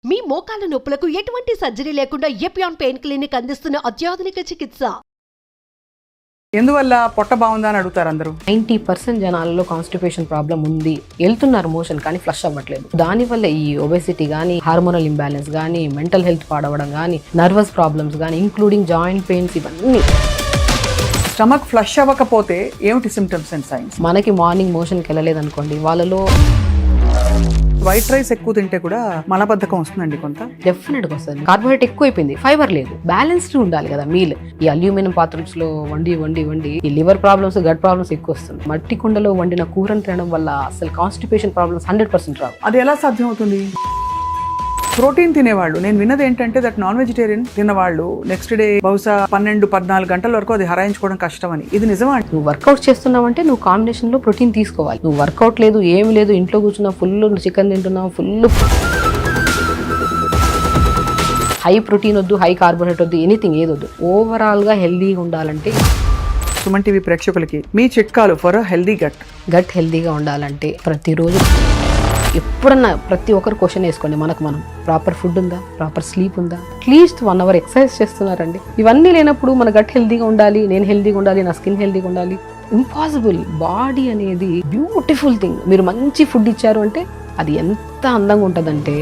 మీ మోకాల నొప్పులకు ఎటువంటి సర్జరీ లేకుండా ఎపియాన్ పెయిన్ క్లినిక్ అందిస్తున్న అత్యాధునిక చికిత్స. ఎందువల్ల పొట్ట బాగుందా అని అడుగుతారు అందరూ. 90% జనాలలో కాన్స్టిపేషన్ ప్రాబ్లం ఉంది, వెళ్తున్నారు మోషన్ కానీ ఫ్లష్ అవ్వట్లేదు. దానివల్ల ఈ ఒబెసిటీ కానీ, హార్మోనల్ ఇంబ్యాలెన్స్ కానీ, మెంటల్ హెల్త్ పాడవడం కానీ, నర్వస్ ప్రాబ్లమ్స్ కానీ, ఇంక్లూడింగ్ జాయింట్ పెయిన్స్, ఇవన్నీ. స్టమక్ ఫ్లష్ అవ్వకపోతే ఏమిటి సిమ్టమ్స్ అండ్ సైన్స్? మనకి మార్నింగ్ మోషన్కి వెళ్ళలేదు అనుకోండి, వాళ్ళలో వైట్ రైస్ ఎక్కువ తింటే కూడా మలబద్ధకం వస్తుందండి కొంత. డెఫినెట్గా వస్తుంది. కార్బోహైడ్రేట్ ఎక్కువ అయిపోయింది, ఫైబర్ లేదు, బ్యాలెన్స్డ్ ఉండాలి కదా మీల్. ఈ అల్యూమినియం పాత్రస్ లో వండి ఈ లివర్ ప్రాబ్లమ్స్, గట్ ప్రాబ్లమ్స్ ఎక్కువ వస్తుంది. మట్టి కుండలో వండిన కూరను తినడం వల్ల అసలు కాన్స్టిపేషన్ ప్రాబ్లమ్స్ 100% రావు. అది ఎలా సాధ్యం అవుతుంది? ప్రోటీన్ తినేవాళ్ళు, నేను విన్నది ఏంటంటే దట్ నాన్ వెజిటేరియన్ తిన్నవాళ్ళు నెక్స్ట్ డే బహుశా 12-14 గంటల వరకు అది హరాయించుకోవడం కష్టం అని. ఇది నిజమా? నువ్వు వర్కౌట్ చేస్తున్నావంటే నువ్వు కాంబినేషన్ లో ప్రోటీన్ తీసుకోవాలి. నువ్వు వర్కౌట్ లేదు, ఏమి లేదు, ఇంట్లో కూర్చున్నావు, ఫుల్ చికెన్ తింటున్నావు, ఫుల్ హై ప్రోటీన్ వద్దు, హై కార్బోహైడ్రేట్ వద్దు, ఎనీథింగ్ ఏదొద్దు. ఓవరాల్ గా హెల్దీగా ఉండాలంటే సుమన్ టీవీ ప్రేక్షకులకి మీ చిట్కాలు ఫర్ హెల్దీ గట్ హెల్దీగా ఉండాలంటే ప్రతిరోజు ఎప్పుడన్నా ప్రతి ఒక్కరు క్వశ్చన్ వేసుకోండి, మనం ప్రాపర్ ఫుడ్ ఉందా, ప్రాపర్ స్లీప్ ఉందా, అట్లీస్ట్ 1 hour ఎక్సర్సైజ్ చేస్తున్నారండి. ఇవన్నీ లేనప్పుడు మన గట్ హెల్దీగా ఉండాలి, నేను హెల్దీగా ఉండాలి, నా స్కిన్ హెల్దీగా ఉండాలి, ఇంపాసిబుల్. బాడీ అనేది బ్యూటిఫుల్ థింగ్. మీరు మంచి ఫుడ్ ఇచ్చారు అంటే అది ఎంత అందంగా ఉంటుందంటే.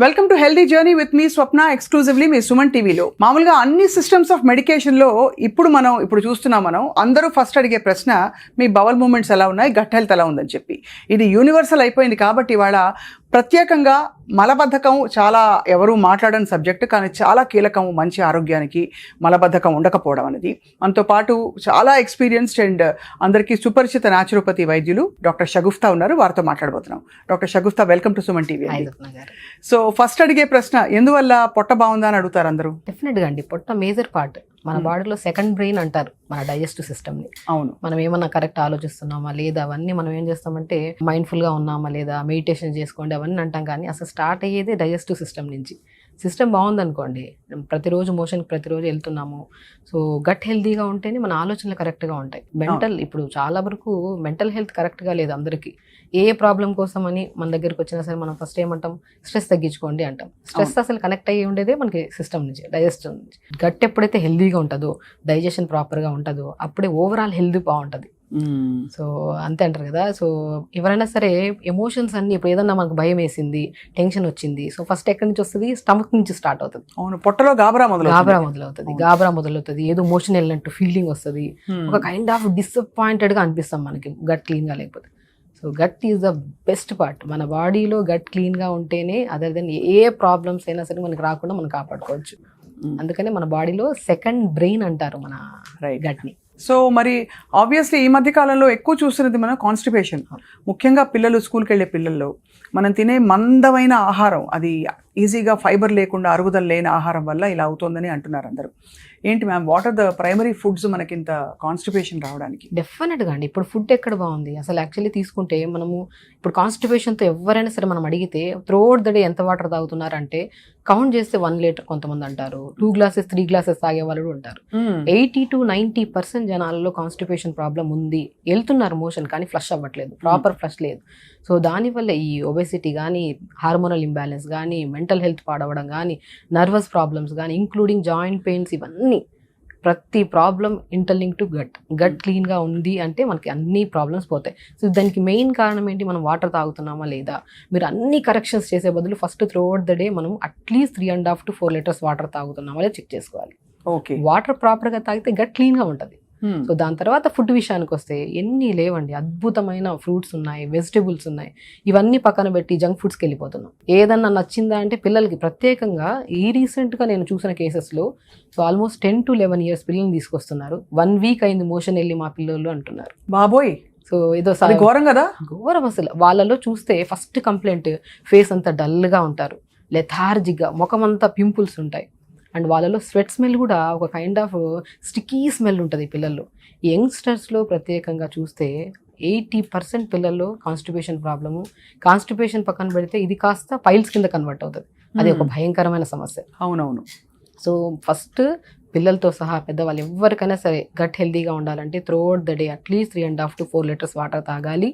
Welcome to healthy journey with me Swapna, exclusively మీ సుమన్ టీవీలో. మామూలుగా అన్ని సిస్టమ్స్ ఆఫ్ మెడికేషన్ లో ఇప్పుడు చూస్తున్నాం మనం, అందరూ ఫస్ట్ అడిగే ప్రశ్న మీ బవల్ మూమెంట్స్ ఎలా ఉన్నాయి, గట్ హెల్త్ ఎలా ఉందని చెప్పి. ఇది యూనివర్సల్ అయిపోయింది కాబట్టి ఇవాళ ప్రత్యేకంగా మలబద్ధకం చాలా ఎవరు మాట్లాడని సబ్జెక్టు, కానీ చాలా కీలకం మంచి ఆరోగ్యానికి మలబద్ధకం ఉండకపోవడం అనేది. మనతో పాటు చాలా ఎక్స్పీరియన్స్డ్ అండ్ అందరికీ సుపరిచిత న్యాచురోపతి వైద్యులు డాక్టర్ షగుఫ్తా ఉన్నారు, వారితో మాట్లాడబోతున్నాం. Doctor Shagufta, welcome to Suman TV. So first అడిగే ప్రశ్న, ఎందువల్ల పొట్ట బాగుందా అని అడుగుతారు అందరూ. డెఫినెట్గా అండి, పొట్ట మేజర్ పార్ట్. మన బాడీలో సెకండ్ బ్రెయిన్ అంటారు మన డైజెస్టివ్ సిస్టమ్ని. అవును. మనం ఏమన్నా కరెక్ట్ ఆలోచిస్తున్నామా లేదా, అవన్నీ మనం ఏం చేస్తామంటే మైండ్ఫుల్గా ఉన్నామా లేదా, మెడిటేషన్ చేసుకోండి అవన్నీ అంటాం, కానీ అసలు స్టార్ట్ అయ్యేదే డైజెస్టివ్ సిస్టమ్ నుంచి. సిస్టమ్ బాగుందనుకోండి, ప్రతిరోజు మోషన్కి ప్రతిరోజు వెళ్తున్నాము, సో గట్ హెల్తీగా ఉంటేనే మన ఆలోచనలు కరెక్ట్గా ఉంటాయి. ఇప్పుడు చాలా వరకు మెంటల్ హెల్త్ కరెక్ట్గా లేదు అందరికీ. ఏ ప్రాబ్లం కోసం అని మన దగ్గరికి వచ్చినా సరే మనం ఫస్ట్ ఏమంటాం, స్ట్రెస్ తగ్గించుకోండి అంటాం. స్ట్రెస్ అసలు కనెక్ట్ అయ్యి ఉండేదే మనకి సిస్టమ్ నుంచి, డైజెస్టివ్ నుంచి. గట్ ఎప్పుడైతే హెల్దీగా ఉంటుందో, డైజెషన్ ప్రాపర్గా ఉంటుందో, అప్పుడే ఓవరాల్ హెల్త్ బాగుంటుంది. సో అంతే అంటారు కదా. సో ఎవరైనా సరే ఎమోషన్స్ అన్ని, ఇప్పుడు ఏదన్నా మనకు భయం వేసింది, టెన్షన్ వచ్చింది, సో ఫస్ట్ ఎక్కడి నుంచి వస్తుంది, స్టమక్ నుంచి స్టార్ట్ అవుతుంది. అవును, పొట్టలో గాబరా మొదలవుతుంది, ఏదో మోషన్ వెళ్ళినట్టు ఫీలింగ్ వస్తుంది, ఒక కైండ్ ఆఫ్ డిసప్పాయింటెడ్గా అనిపిస్తాం మనకి గట్ క్లీన్గా లేకపోతే. So gut is the best part. మన బాడీలో గట్ క్లీన్గా ఉంటేనే అదర్ దెన్ ఏ ప్రాబ్లమ్స్ అయినా సరే మనకి రాకుండా మనం కాపాడుకోవచ్చు. అందుకనే మన బాడీలో సెకండ్ బ్రెయిన్ అంటారు మన గట్ని. సో మరి ఆబ్వియస్లీ ఈ మధ్య కాలంలో ఎక్కువ చూస్తున్నది మనం కాన్స్టిపేషన్. ముఖ్యంగా పిల్లలు, స్కూల్కి వెళ్ళే పిల్లల్లో మనం తినే మందమైన ఆహారం, అది ఈజీగా ఫైబర్ లేకుండా అరుగుదల లేని ఆహారం వల్ల ఇలా అవుతుందని అంటున్నారు అందరూ. ఏంటి ma'am, what are the primary foods మనకి ఇంత కాన్స్టిపేషన్ రావడానికి? డెఫినెట్గా అండి, ఇప్పుడు ఫుడ్ ఎక్కడ బాగుంది అసలు. యాక్చువల్లీ తీసుకుంటే మనము ఇప్పుడు కాన్స్టిపేషన్తో ఎవరైనా సరే మనం అడిగితే త్రూఅవుట్ ద డే ఎంత వాటర్ తాగుతున్నారంటే కౌంట్ చేస్తే 1 లీటర్ కొంతమంది అంటారు, 2 glasses 3 glasses తాగే వాళ్ళు ఉంటారు. 80-90% జనాలలో కాన్స్టిపేషన్ ప్రాబ్లం ఉంది, వెళ్తున్నారు మోషన్ కానీ ఫ్లష్ అవ్వట్లేదు, ప్రాపర్ ఫ్లష్ లేదు. సో దానివల్ల ఈ ఒబెసిటీ కానీ, హార్మోనల్ ఇంబ్యాలెన్స్ కానీ, మెంటల్ హెల్త్ పాడవడం కానీ, నర్వస్ ప్రాబ్లమ్స్ కానీ, ఇంక్లూడింగ్ జాయింట్ పెయిన్స్, ఇవన్నీ ప్రతి ప్రాబ్లం ఇంటర్లింక్ టు గట్ క్లీన్గా ఉంది అంటే మనకి అన్ని ప్రాబ్లమ్స్ పోతాయి. సో దానికి మెయిన్ కారణం ఏంటి, మనం వాటర్ తాగుతున్నామా లేదా. మీరు అన్ని కరెక్షన్స్ చేసే బదులు ఫస్ట్ త్రూఅవుట్ ద డే మనం అట్లీస్ట్ 3.5 to 4 liters వాటర్ తాగుతున్నామా లేదా చెక్ చేసుకోవాలి. ఓకే, వాటర్ ప్రాపర్గా తాగితే గట్ క్లీన్గా ఉంటుంది. సో దాని తర్వాత ఫుడ్ విషయానికి వస్తే ఎన్ని లేవండి, అద్భుతమైన ఫ్రూట్స్ ఉన్నాయి, వెజిటేబుల్స్ ఉన్నాయి, ఇవన్నీ పక్కన పెట్టి జంక్ ఫుడ్స్కి వెళ్ళిపోతున్నాం. ఏదన్నా నచ్చిందా అంటే పిల్లలకి ప్రత్యేకంగా ఈ రీసెంట్గా నేను చూసిన కేసెస్లో సో ఆల్మోస్ట్ 10 to 11 years పిల్లల్ని తీసుకొస్తున్నారు. 1 week అయింది మోషన్ వెళ్ళి మా పిల్లలు అంటున్నారు. బాబోయ్, సో ఏదో ఘోరం కదా. ఘోరం అసలు. వాళ్ళలో చూస్తే ఫస్ట్ కంప్లైంట్, ఫేస్ అంతా డల్గా ఉంటారు, లెథార్జిక్గా, ముఖం అంతా పింపుల్స్ ఉంటాయి, అండ్ వాళ్ళలో స్వెట్ స్మెల్ కూడా ఒక కైండ్ ఆఫ్ స్టిక్కీ స్మెల్ ఉంటుంది పిల్లల్లో. యంగ్స్టర్స్లో ప్రత్యేకంగా చూస్తే 80% పిల్లల్లో కాన్స్టిపేషన్ ప్రాబ్లము. కాన్స్టిపేషన్ పక్కన పెడితే ఇది కాస్త పైల్స్ కింద కన్వర్ట్ అవుతుంది, అది ఒక భయంకరమైన సమస్య. అవునవును. సో ఫస్ట్ పిల్లలతో సహా పెద్దవాళ్ళు ఎవరికైనా సరే గట్ హెల్తీగా ఉండాలంటే throughout the day at least 3.5 to 4 litres water తాగాలి.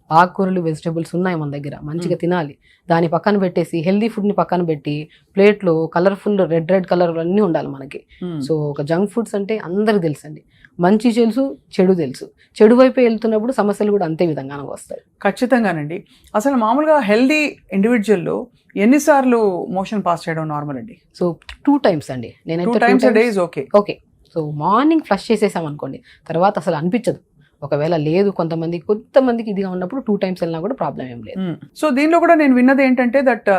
ఆకుకూరలు వెజిటబుల్స్ ఉన్నాయి మన దగ్గర, మంచిగా తినాలి. దాని పక్కన పెట్టేసి హెల్దీ ఫుడ్ని పక్కన పెట్టి ప్లేట్లో కలర్ఫుల్ రెడ్ కలర్ అన్నీ ఉండాలి మనకి. సో ఒక జంక్ ఫుడ్స్ అంటే అందరికి తెలుసండి, మంచి తెలుసు, చెడు తెలుసు. చెడు వైపు వెళ్తున్నప్పుడు సమస్యలు కూడా అంతే విధంగా వస్తాయి. ఖచ్చితంగానండి. అసలు మామూలుగా హెల్దీ ఇండివిజువల్లో ఎన్నిసార్లు మోషన్ పాస్ చేయడం నార్మల్ అండి? సో 2 times అండి. నేనైతే 2 times a day is okay. Okay. So morning flush చేసేసాం అనుకోండి, తర్వాత అసలు అనిపించదు. ఒకవేళ లేదు కొంతమందికి ఇదిగా ఉన్నప్పుడు 2 times వెళ్ళినా కూడా ప్రాబ్లం ఏం లేదు. సో దీనిలో కూడా నేను విన్నది ఏంటంటే దట్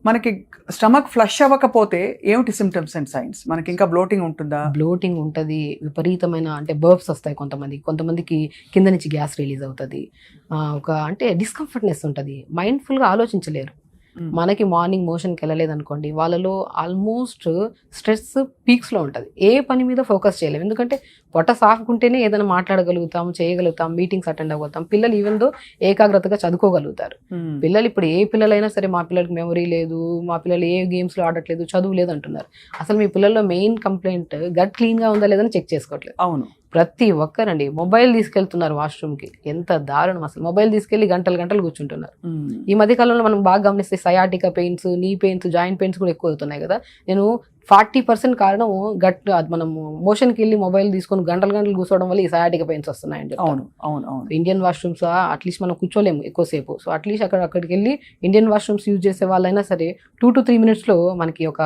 మనకి స్టమక్ ఫ్లష్ అవ్వకపోతే ఏమిటి సిమ్టమ్స్ అండ్ సైన్స్? మనకి ఇంకా బ్లోటింగ్ ఉంటుందా? బ్లోటింగ్ ఉంటుంది, విపరీతమైన అంటే బర్బ్స్ వస్తాయి కొంతమందికి కింద నుంచి గ్యాస్ రిలీజ్ అవుతుంది, ఒక అంటే డిస్కంఫర్ట్నెస్ ఉంటుంది, మైండ్ఫుల్గా ఆలోచించలేరు. మనకి మార్నింగ్ మోషన్కి వెళ్ళలేదు అనుకోండి, వాళ్ళలో ఆల్మోస్ట్ స్ట్రెస్ పీక్స్లో ఉంటుంది, ఏ పని మీద ఫోకస్ చేయలేము. ఎందుకంటే పొట్ట సాఫ్కుంటేనే ఏదైనా మాట్లాడగలుగుతాం, చేయగలుగుతాం, మీటింగ్స్ అటెండ్ అవ్వగలుగుతాం. పిల్లలు ఈవెన్ దో ఏకాగ్రతగా చదువుకోగలుగుతారు. పిల్లలు ఇప్పుడు ఏ పిల్లలైనా సరే మా పిల్లలకి మెమరీ లేదు, మా పిల్లలు ఏ గేమ్స్లో ఆడట్లేదు, చదువు లేదు అంటున్నారు. అసలు మీ పిల్లల్లో మెయిన్ కంప్లైంట్ గట్ క్లీన్గా ఉందా లేదని చెక్ చేసుకోవట్లేదు. అవును, ప్రతి ఒక్కరండి మొబైల్ తీసుకెళ్తున్నారు వాష్రూమ్కి, ఎంత దారుణం అసలు. మొబైల్ తీసుకెళ్లి గంటలు కూర్చుంటున్నారు. ఈ మధ్య కాలంలో మనం బాగా గమనిస్తే సయాటికా పెయిన్స్, నీ పెయిన్స్, జాయింట్ పెయిన్స్ కూడా ఎక్కువ అవుతున్నాయి కదా. నేను 40% కారణం మనం మోషన్కి వెళ్ళి మొబైల్ తీసుకొని గంటలు కూర్చోవడం వల్ల ఈ సయాటికా పెయిన్స్ వస్తున్నాయని చెప్తాను. ఇండియన్ వాష్రూమ్స్ అట్లీస్ట్ మనం కూర్చోలేము ఎక్కువసేపు. సో అట్లీస్ట్ అక్కడికి వెళ్ళి ఇండియన్ వాష్రూమ్స్ యూజ్ చేసే వాళ్ళైనా సరే 2 to 3 minutes మనకి ఒక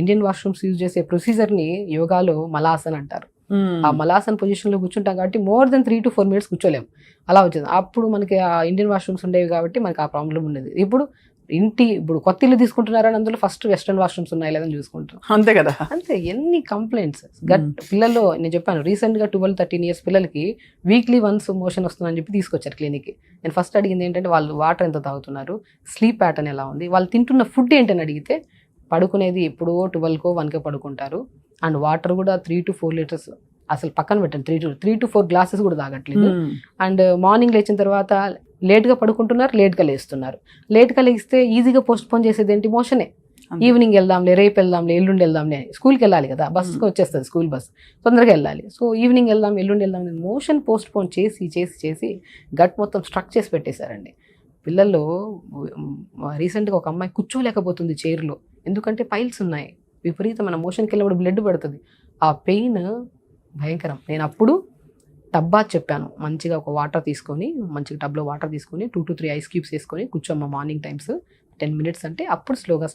ఇండియన్ వాష్రూమ్స్ యూజ్ చేసే ప్రొసీజర్ని యోగాలో మలాసన్ అంటారు. ఆ మలాసన్ పొజిషన్ లో కూర్చుంటాం కాబట్టి more than 3 to 4 minutes కూర్చోలేము, అలా వచ్చింది. అప్పుడు మనకి ఆ ఇండియన్ వాష్రూమ్స్ ఉండేవి కాబట్టి మనకి ఆ ప్రాబ్లం ఉండేది. ఇప్పుడు కొత్త ఇల్లు తీసుకుంటున్నారని అందులో ఫస్ట్ వెస్టర్న్ వాష్రూమ్స్ ఉన్నాయి లేదని చూసుకుంటాం, అంతే కదా. అంతే, ఎన్ని కంప్లైంట్స్. పిల్లల్లో నేను చెప్పాను రీసెంట్ గా 12-13 years పిల్లలకి వీక్లీ వన్స్ మోషన్ వస్తుందని చెప్పి తీసుకొచ్చారు క్లినిక్కి. నేను ఫస్ట్ అడిగింది ఏంటంటే వాళ్ళు వాటర్ ఎంత తాగుతున్నారు, స్లీప్ ప్యాటర్న్ ఎలా ఉంది, వాళ్ళు తింటున్న ఫుడ్ ఏంటని అడిగితే పడుకునేది ఎప్పుడో 12కో 1కో పడుకుంటారు, అండ్ వాటర్ కూడా 3 to 4 లీటర్స్ అసలు పక్కన పెట్టండి, 3 to 4 గ్లాసెస్ కూడా తాగట్లేదు. అండ్ మార్నింగ్ లేచిన తర్వాత లేట్గా పడుకుంటున్నారు, లేట్గా లేస్తున్నారు. లేట్గా లేస్తే ఈజీగా పోస్ట్ పోన్ చేసేది ఏంటి, మోషనే. ఈవినింగ్ వెళ్దాంలే, రేపు వెళ్దాంలే, ఎల్లుండి వెళ్దాంలే, స్కూల్కి వెళ్ళాలి కదా, బస్కి వచ్చేస్తుంది స్కూల్ బస్, తొందరగా వెళ్ళాలి. సో ఈవినింగ్ వెళ్దాం, ఎల్లుండి వెళ్దాం, మోషన్ పోస్ట్ పోన్ చేసి గట్ మొత్తం స్ట్రక్ చేసి పెట్టేశారండి. పిల్లల్లో రీసెంట్గా ఒక అమ్మాయి కూర్చోలేకపోతుంది చైర్లో, ఎందుకంటే పైల్స్ ఉన్నాయి, విపరీతమైన మోషన్కి వెళ్ళినప్పుడు బ్లడ్ పడుతుంది, ఆ పెయిన్ భయంకరం. నేను అప్పుడు టబ్బా చెప్పాను, మంచిగా ఒక వాటర్ తీసుకొని, మంచిగా టబ్లో వాటర్ తీసుకొని 2 to 3 ఐస్ క్యూబ్స్ వేసుకొని కూర్చోమ్మ మార్నింగ్ టైమ్స్ 10 minutes అంటే అప్పుడు స్లోగా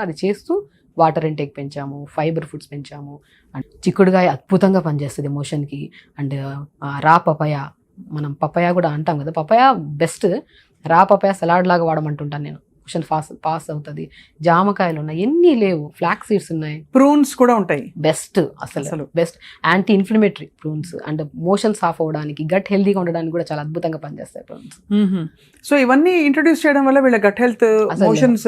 అది చేస్తూ వాటర్ ఇంటేక్ పెంచాము, ఫైబర్ ఫుడ్స్ పెంచాము. అండ్ చిక్కుడుగాయ అద్భుతంగా పనిచేస్తుంది మోషన్కి. అండ్ రా పపాయ, మనం పపాయ కూడా అంటాం కదా, papaya best. Raw papaya salad లాగా వాడమంటుంటాను నేను, మోషన్ పాస్ అవుతుంది. జామకాయలు ఉన్నాయి, ఎన్ని లేవు, ఫ్లాక్ సీడ్స్ ఉన్నాయి, ప్రూన్స్ కూడా ఉంటాయి, బెస్ట్ అసలు best anti inflammatory prunes. And motion సాఫ్ అవ్వడానికి, గట్ హెల్తీగా ఉండడానికి కూడా చాలా అద్భుతంగా పనిచేస్తాయి ప్రూన్స్. సో ఇవన్నీ ఇంట్రొడ్యూస్ చేయడం వల్ల వీళ్ళ గట్ హెల్త్, మోషన్స్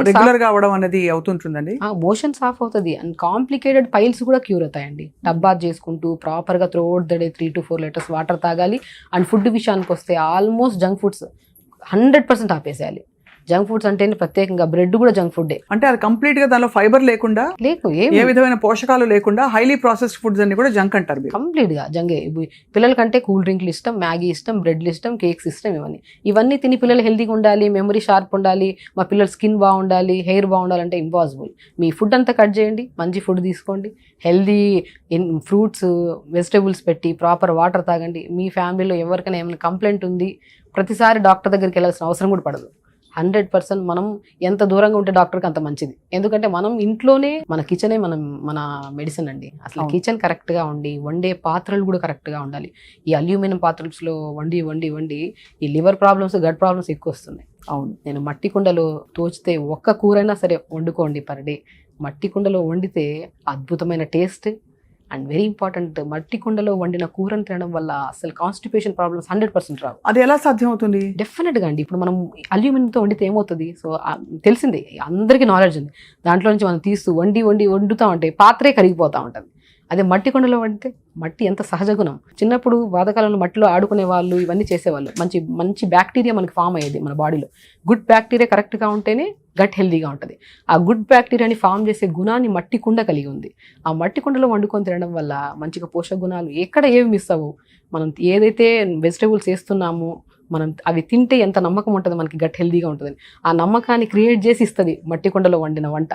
రెగ్యులర్ గా అవడం అనేది అవుతుంటుందండి. మోషన్ సాఫ్ అవుతుంది అండ్ కాంప్లికేటెడ్ పైల్స్ కూడా క్యూర్ అవుతాయండి. టబ్ బాత్ చేసుకుంటూ ప్రాపర్ గా throughout the day 3 to 4 litres water తాగాలి. అండ్ ఫుడ్ విషయానికి వస్తే ఆల్మోస్ట్ జంక్ ఫుడ్స్ 100% ఆపేసేయాలి. జంక్ ఫుడ్స్ అంటే ప్రత్యేకంగా బ్రెడ్ కూడా జంక్ ఫుడ్, అంటే అది కంప్లీట్ గా దానిలో ఫైబర్ లేకుండా, ఏ విధమైన పోషకాలు లేకుండా హైలీ ప్రాసెస్డ్ ఫుడ్స్ అన్ని కూడా జంక్ అంటారు. కంప్లీట్ గా జంగే. పిల్లలకంటే కూల్ డ్రింక్లు ఇష్టం, మ్యాగీ ఇష్టం, బ్రెడ్లు ఇష్టం, కేక్స్ ఇష్టం, ఇవన్నీ తిని పిల్లలు హెల్తీగా ఉండాలి, మెమరీ షార్ప్ ఉండాలి, మా పిల్లల స్కిన్ బాగుండాలి, హెయిర్ బాగుండాలంటే ఇంపాసిబుల్. మీ ఫుడ్ అంతా కట్ చేయండి, మంచి ఫుడ్ తీసుకోండి, హెల్దీ ఫ్రూట్స్ వెజిటేబుల్స్ పెట్టి ప్రాపర్ వాటర్ తాగండి. మీ ఫ్యామిలీలో ఎవరికైనా ఏమైనా కంప్లైంట్ ఉంది, ప్రతిసారి డాక్టర్ దగ్గరికి వెళ్ళాల్సిన అవసరం కూడా పడదు. 100% మనం ఎంత దూరంగా ఉంటే డాక్టర్కి అంత మంచిది. ఎందుకంటే మనం ఇంట్లోనే మన కిచెనే మన మెడిసిన్ అండి. అసలు కిచెన్ కరెక్ట్గా ఉండి, వండే పాత్రలు కూడా కరెక్ట్గా ఉండాలి. ఈ అల్యూమినియం పాత్రలో వండి ఈ లివర్ ప్రాబ్లమ్స్, గట్ ప్రాబ్లమ్స్ ఎక్కువ వస్తున్నాయి. అవును, నేను మట్టి కుండలో తోచితే ఒక్క కూరైనా సరే వండుకోండి పర్ డే. మట్టి కుండలో వండితే అద్భుతమైన టేస్ట్. అండ్ వెరీ ఇంపార్టెంట్, మట్టి కుండలో వండిన కూరను తినడం వల్ల అసలు కాన్స్టిపేషన్ ప్రాబ్లమ్స్ 100% రావు. అది ఎలా సాధ్యం అవుతుంది? డెఫినెట్గా అండి. ఇప్పుడు మనం అల్యూమినియంతో వండితే ఏమవుతుంది, సో తెలిసిందే, అందరికీ నాలెడ్జ్ ఉంది. దాంట్లో నుంచి మనం తీస్తూ వండుతూ ఉంటే పాత్రే కరిగిపోతూ ఉంటుంది. అదే మట్టి కుండలో వండితే మట్టి ఎంత సహజ గుణం. చిన్నప్పుడు పాతకాలంలో మట్టిలో ఆడుకునే వాళ్ళు ఇవన్నీ చేసేవాళ్ళు. మంచి మంచి బ్యాక్టీరియా మనకి ఫామ్ అయ్యేది మన బాడీలో. గుడ్ బ్యాక్టీరియా కరెక్ట్గా ఉంటేనే గట్ హెల్దీగా ఉంటుంది. ఆ గుడ్ బ్యాక్టీరియాని ఫామ్ చేసే గుణాన్ని మట్టి కుండ కలిగి ఉంది. ఆ మట్టి కుండలో వండుకొని తినడం వల్ల మంచిగా పోషక గుణాలు ఎక్కడ ఏవి మిస్ అవ్వవు. మనం ఏదైతే వెజిటేబుల్స్ వేస్తున్నామో మనం అవి తింటే ఎంత నమ్మకం ఉంటుంది మనకి గట్ హెల్దీగా ఉంటుందని. ఆ నమ్మకాన్ని క్రియేట్ చేసి ఇస్తుంది మట్టి కుండలో వండిన వంట.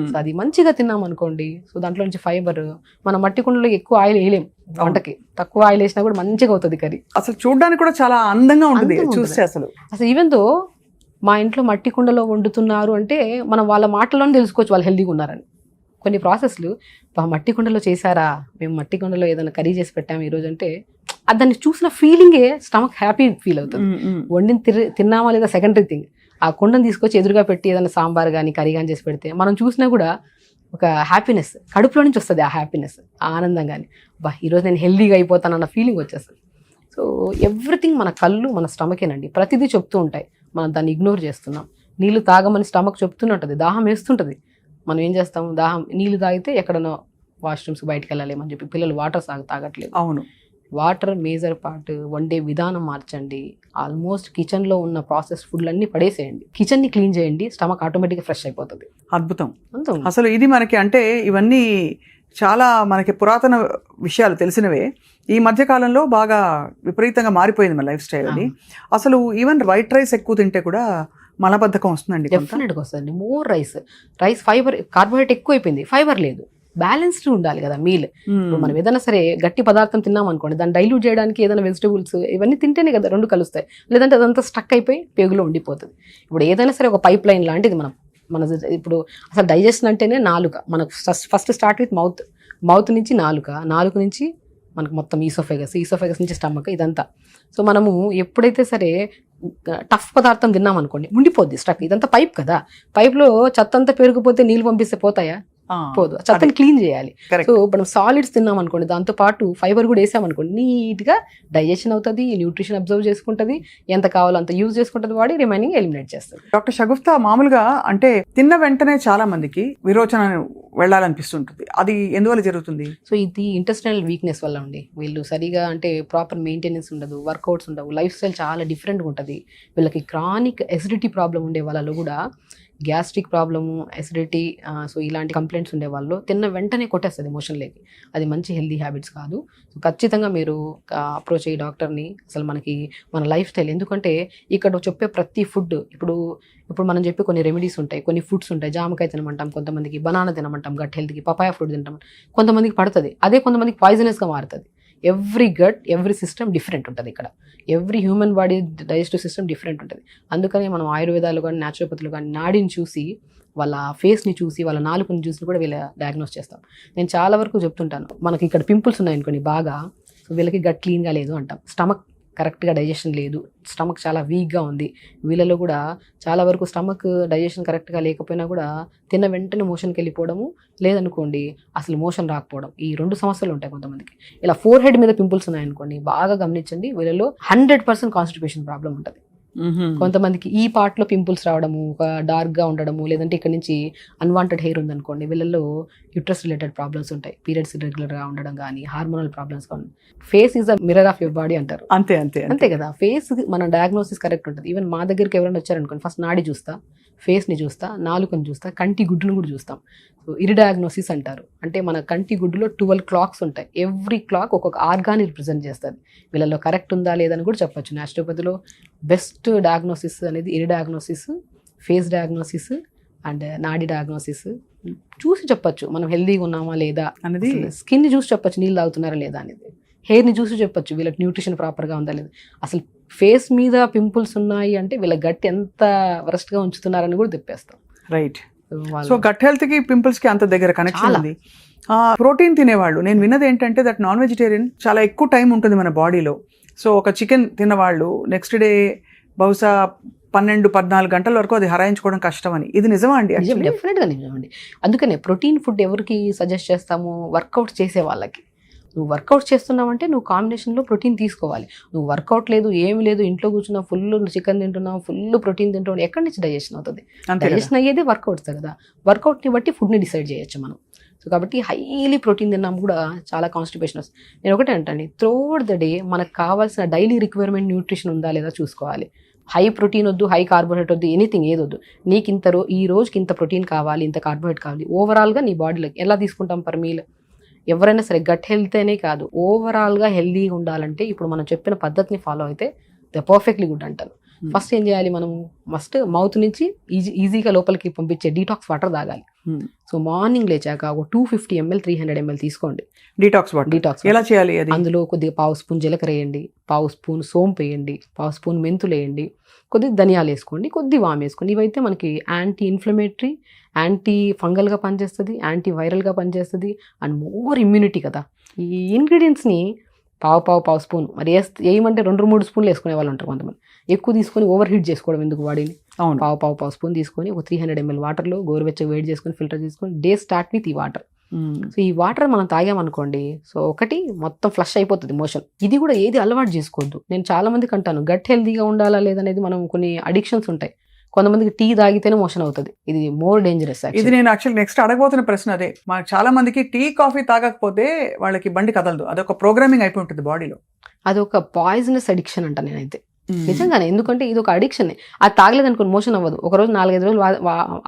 సో అది మంచిగా తిన్నాం అనుకోండి, సో దాంట్లో నుంచి ఫైబర్, మన మట్టి కుండలో ఎక్కువ ఆయిల్ వేయలేం వంటకి, తక్కువ ఆయిల్ వేసినా కూడా మంచిగా అవుతుంది కర్రీ. అసలు చూడడానికి కూడా చాలా అందంగా ఉంటుంది చూస్తే. అసలు ఈవెన్ దో మా ఇంట్లో మట్టి కుండలో వండుతున్నారు అంటే మనం వాళ్ళ మాటల్లోనే తెలుసుకోవచ్చు వాళ్ళు హెల్దీగా ఉన్నారని. కొన్ని ప్రాసెస్లు మట్టి కుండలో చేశారా, మేము మట్టి కుండలో ఏదైనా కర్రీ చేసి పెట్టాము ఈరోజు అంటే దాన్ని చూసిన ఫీలింగే స్టమక్ హ్యాపీ ఫీల్ అవుతుంది. వండిని తిన్నామా లేదా సెకండరీ థింగ్. ఆ కుండను తీసుకొచ్చి ఎదురుగా పెట్టి ఏదైనా సాంబార్ కానీ కర్రీ కానీ చేసి పెడితే మనం చూసినా కూడా ఒక హ్యాపీనెస్ కడుపులో నుంచి వస్తుంది. ఆ హ్యాపీనెస్, ఆ ఆనందం కానీ ఈరోజు నేను హెల్దీగా అయిపోతానన్న ఫీలింగ్ వచ్చేస్తుంది. సో ఎవ్రీథింగ్ మన కళ్ళు మన స్టమకేనండి. ప్రతిదీ చెప్తూ ఉంటాయి, మనం దాన్ని ఇగ్నోర్ చేస్తున్నాం. నీళ్ళు తాగమని స్టమక్ చెప్తూనే ఉంటుంది, దాహం వేస్తుంటుంది. మనం ఏం చేస్తాము, నీళ్ళు తాగితే ఎక్కడనో వాష్రూమ్స్ బయటకు వెళ్ళాలేమని చెప్పి పిల్లలు వాటర్ తాగట్లేదు. అవును, వాటర్ మేజర్ పార్ట్. వండే విధానం మార్చండి. ఆల్మోస్ట్ కిచెన్లో ఉన్న ప్రాసెస్ ఫుడ్లన్నీ పడేసేయండి, కిచెన్ని క్లీన్ చేయండి, స్టమక్ ఆటోమేటిక్గా ఫ్రెష్ అయిపోతుంది. అద్భుతం. అసలు ఇది మనకి అంటే ఇవన్నీ చాలా మనకి పురాతన విషయాలు తెలిసినవే. ఈ మధ్య కాలంలో బాగా విపరీతంగా మారిపోయింది మన లైఫ్ స్టైల్ అని. అసలు ఈవెన్ వైట్ రైస్ ఎక్కువ తింటే కూడా మలబద్ధకం వస్తుందండి. డెఫినెట్గా వస్తుంది. మోర్ రైస్ ఫైబర్, కార్బోహైడ్రేట్ ఎక్కువ అయిపోయింది, ఫైబర్ లేదు. బ్యాలెన్స్డ్ ఉండాలి కదా మీల్. ఇప్పుడు మనం ఏదైనా సరే గట్టి పదార్థం తిన్నాం అనుకోండి, దాన్ని డైల్యూట్ చేయడానికి ఏదైనా వెజిటబుల్స్ ఇవన్నీ తింటేనే కదా రెండు కలుస్తాయి. లేదంటే అదంతా స్టక్ అయిపోయి పేగులో ఉండిపోతుంది. ఇప్పుడు ఏదైనా సరే ఒక పైప్ లైన్ లాంటిది మన ఇప్పుడు అసలు డైజెషన్ అంటేనే నాలుక. మనకు ఫస్ట్ స్టార్ట్ విత్ మౌత్ నుంచి నాలుక నుంచి మనకు మొత్తం ఈసోఫెగస్ నుంచి స్టమక్ ఇదంతా. సో మనము ఎప్పుడైతే సరే టఫ్ పదార్థం తిన్నాం అనుకోండి ఉండిపోద్ది స్టక్. ఇదంతా పైప్ కదా, పైప్లో చెత్త అంతా పెరిగిపోతే నీళ్ళు పంపిస్తే పోతాయా? పోదు. చెత్తని క్లీన్ చేయాలి. సో మనం సాలిడ్స్ తిన్నాం అనుకోండి, దాంతో పాటు ఫైబర్ కూడా వేసామనుకోండి, నీట్గా డైజెషన్ అవుతుంది, న్యూట్రిషన్ అబ్జర్వ్ చేసుకుంటుంది, ఎంత కావాలో అంత యూజ్ చేసుకుంటుంది, బాడీ రిమైనింగ్ ఎలిమినేట్ చేస్తుంది. డాక్టర్ షగుఫ్తా, మామూలుగా అంటే తిన్న వెంటనే చాలా మందికి విరోచన వెళ్ళాలనిపిస్తుంటుంది, అది ఎందువల్ల జరుగుతుంది? సో ఇది ఇంటెస్టైనల్ వీక్నెస్ వల్ల అండి. వీళ్ళు సరిగా అంటే ప్రాపర్ మెయింటెనెన్స్ ఉండదు, వర్కౌట్స్ ఉండవు, లైఫ్ స్టైల్ చాలా డిఫరెంట్గా ఉంటుంది. వీళ్ళకి క్రానిక్ ఎసిడిటీ ప్రాబ్లం ఉండే వాళ్ళలో కూడా గ్యాస్ట్రిక్ ప్రాబ్లము, ఎసిడిటీ, సో ఇలాంటి కంప్లైంట్స్ ఉండే వాళ్ళు తిన్న వెంటనే కొట్టేస్తుంది ఎమోషన్లోకి. అది మంచి హెల్దీ హ్యాబిట్స్ కాదు. సో ఖచ్చితంగా మీరు అప్రోచ్ అయ్యి డాక్టర్ని. అసలు మన లైఫ్ స్టైల్, ఎందుకంటే ఇక్కడ చెప్పే ప్రతి ఫుడ్ ఇప్పుడు మనం చెప్పే కొన్ని రెమెడీస్ ఉంటాయి, కొన్ని ఫుడ్స్ ఉంటాయి. జామకాయ తినమంటాం, కొంతమందికి బనానా తినమంటాం గట్ హెల్త్కి, పపాయ ఫ్రూట్ తింటాం, కొంతమందికి పడుతుంది, అదే కొంతమందికి పాయిజనస్గా మారుతుంది. ఎవ్రీ సిస్టమ్ డిఫరెంట్ ఉంటుంది. ఇక్కడ every human body digestive system different ఉంటుంది. అందుకని మనం ఆయుర్వేదాలు కానీ న్యాచురోపతులు కానీ నాడిని చూసి, వాళ్ళ ఫేస్ని చూసి, వాళ్ళ నాలుకని చూసి కూడా వీళ్ళ డయాగ్నోస్ చేస్తాం. నేను చాలా వరకు చెప్తుంటాను, మనకి ఇక్కడ పింపుల్స్ ఉన్నాయనుకోండి బాగా, సో వీళ్ళకి గట్ క్లీన్గా లేదు అంటాం, స్టమక్ కరెక్ట్గా డైజెషన్ లేదు, స్టమక్ చాలా వీక్గా ఉంది. వీళ్ళలో కూడా చాలా వరకు స్టమక్ డైజెషన్ కరెక్ట్గా లేకపోయినా కూడా తిన్న వెంటనే మోషన్కి వెళ్ళిపోవడము, లేదనుకోండి అసలు మోషన్ రాకపోవడం, ఈ 2 సమస్యలు ఉంటాయి కొంతమందికి. ఇలా ఫోర్ హెడ్ మీద పింపుల్స్ ఉన్నాయనుకోండి, బాగా గమనించండి, వీళ్ళలో 100% కాన్స్టిపేషన్ ప్రాబ్లం ఉంటుంది. కొంతమందికి ఈ పార్ట్లో పింపుల్స్ రావడము, ఒక డార్క్గా ఉండడము, లేదంటే ఇక్కడ నుంచి అన్వాంటెడ్ హెయిర్ ఉందనుకోండి, వీళ్ళల్లో యూట్రస్ రిలేటెడ్ ప్రాబ్లమ్స్ ఉంటాయి, పీరియడ్స్ ఇర్రెగ్యులర్గా ఉండడం కానీ, హార్మోనల్ ప్రాబ్లమ్స్ కానీ. Face is the mirror of your body అంటారు. అంతే కదా, ఫేస్ మన డయాగ్నోసిస్ కరెక్ట్ ఉంటుంది. ఈవెన్ మా దగ్గరికి ఎవరైనా వచ్చారనుకోండి, ఫస్ట్ నాడి చూస్తా, ఫేస్ని చూస్తా, నాలుకని చూస్తా, కంటి గుడ్డును కూడా చూస్తాం. సో ఇరిడయాగ్నోసిస్ అంటారు. అంటే మన కంటి గుడ్డులో 12 క్లాక్స్ ఉంటాయి. ఎవ్రీ క్లాక్ ఒక్కొక్క ఆర్గాన్ని రిప్రజెంట్ చేస్తుంది. వీళ్ళలో కరెక్ట్ ఉందా లేదని కూడా చెప్పొచ్చు. న్యాచురోపతిలో బెస్ట్ డయాగ్నోసిస్ అనేది ఇరిడయాగ్నోసిస్, ఫేస్ డయాగ్నోసిస్ అండ్ నాడి డయాగ్నోసిస్ చూసి చెప్పొచ్చు మనం హెల్దీగా ఉన్నామా లేదా అనేది. స్కిన్ని చూసి చెప్పొచ్చు నీళ్ళు తాగుతున్నారా లేదా అనేది. హెయిర్ని చూసి చెప్పొచ్చు వీళ్ళకి న్యూట్రిషన్ ప్రాపర్గా ఉందా లేదా. అసలు ఫేస్ మీద పింపుల్స్ ఉన్నాయి అంటే వీళ్ళ గట్ ఎంత వరస్ట్గా ఉంచుతున్నారని కూడా తెప్పేస్తాం. రైట్. సో గట్ హెల్త్కి పింపుల్స్కి అంత దగ్గర కనెక్షన్ ఉంది. ప్రోటీన్ తినేవాళ్ళు, నేను విన్నది ఏంటంటే దట్ నాన్ వెజిటేరియన్ చాలా ఎక్కువ టైం ఉంటుంది మన బాడీలో. సో ఒక చికెన్ తిన్నవాళ్ళు నెక్స్ట్ డే బహుశా 12-14 గంటల వరకు అది హరాయించుకోవడం కష్టం అని. ఇది నిజమా అండి? డెఫినెట్గా నిజమండి. అందుకనే ప్రోటీన్ ఫుడ్ ఎవరికి సజెస్ట్ చేస్తాము? వర్కౌట్ చేసే వాళ్ళకి. నువ్వు వర్కౌట్ చేస్తున్నావంటే నువ్వు కాంబినేషన్లో ప్రోటీన్ తీసుకోవాలి. నువ్వు వర్కౌట్ లేదు, ఏమి లేదు, ఇంట్లో కూర్చున్నావు, ఫుల్ చికెన్ తింటున్నావు, ఫుల్ ప్రోటీన్ తింటున్నావు, ఎక్కడి నుంచి డైజెషన్ అవుతుంది? డైజెషన్ అయ్యేది వర్కౌట్స్ కదా. వర్కౌట్ని బట్టి ఫుడ్ని డిసైడ్ చేయొచ్చు మనం. సో కాబట్టి హైలీ ప్రోటీన్ తిన్నాము కూడా చాలా కాన్స్టిపేషన్ వస్తుంది. నేను ఒకటే అంటాను, త్రూఅవుట్ ద డే మనకు కావాల్సిన డైలీ రిక్వైర్మెంట్ న్యూట్రిషన్ ఉందా లేదా చూసుకోవాలి. హై ప్రోటీన్ వద్దు, హై కార్బోహైడ్రేట్ వద్దు, ఎనీథింగ్ ఏదొద్దు. నీకు ఈ రోజుకి ఇంత ప్రోటీన్ కావాలి, ఇంత కార్బోహైడ్రేట్ కావాలి. ఓవరాల్గా నీ బాడీలోకి ఎలా తీసుకుంటాం పర్ మీల్. ఎవరైనా సరే గట్ హెల్త్ అనే కాదు, ఓవరాల్గా హెల్తీగా ఉండాలంటే ఇప్పుడు మనం చెప్పిన పద్ధతిని ఫాలో అయితే ద పర్ఫెక్ట్లీ గుడ్ అంటాను. ఫస్ట్ ఏం చేయాలి, మనం ఫస్ట్ మౌత్ నుంచి ఈజీగా లోపలికి పంపించే డీటాక్స్ వాటర్ తాగాలి. సో మార్నింగ్ లేచాక ఒక 250 ml 300 ml తీసుకోండి డీటాక్స్ వాటర్. డీటాక్స్ ఎలా చేయాలి అది? అందులో కొద్దిగా పావు స్పూన్ జీలకర్ర వేయండి, పావు స్పూన్ సోంపు వేయండి, పావు స్పూన్ మెంతులు వేయండి, కొద్దిగా ధనియాలు వేసుకోండి, కొద్ది వామ్ వేసుకోండి. ఇవైతే మనకి యాంటీ ఇన్ఫ్లమేటరీ, యాంటీ ఫంగల్గా పనిచేస్తుంది, యాంటీ వైరల్గా పనిచేస్తుంది అండ్ మోర్ ఇమ్యూనిటీ కదా. ఈ ఇంగ్రీడియంట్స్ని పావు స్పూన్ మరి ఏమంటే 2-3 స్పూన్లు వేసుకునే వాళ్ళు ఉంటారు కొంతమంది. ఎక్కువ తీసుకొని ఓవర్ హీట్ చేసుకోవడం ఎందుకు బాడీని. పావు స్పూన్ తీసుకొని ఒక 300 ml వాటర్లో గోరువెచ్చగా వేడి చేసుకొని ఫిల్టర్ చేసుకొని డే స్టార్ట్ విత్ ఈ వాటర్. సో ఈ వాటర్ మనం తాగామనుకోండి, సో ఒకటి మొత్తం ఫ్లష్ అయిపోతుంది మోషన్. ఇది కూడా ఏది అలవాటు చేసుకోవద్దు. నేను చాలా మందికి అంటాను, గట్ హెల్తీగా ఉండాలా లేదనేది మనం కొన్ని అడిక్షన్స్ ఉంటాయి. కొంతమందికి టీ తాగితేనే మోషన్ అవుతుంది, ఇది మోర్ డేంజరస్. ఇది నేను యాక్చువల్ నెక్స్ట్ అడగబోతున్న ప్రశ్న అదే. మాకు చాలా మందికి టీ కాఫీ తాగకపోతే వాళ్ళకి బండి కదలదు, అదొక ప్రోగ్రామింగ్ అయిపోయి ఉంటుంది బాడీలో. అదొక పాయిజనస్ అడిక్షన్ అంట నేనైతే, నిజంగానే. ఎందుకంటే ఇది ఒక అడిక్షన్. అది తాగలేదు అనుకోండి మోషన్ అవ్వదు. ఒకరోజు 4-5 రోజులు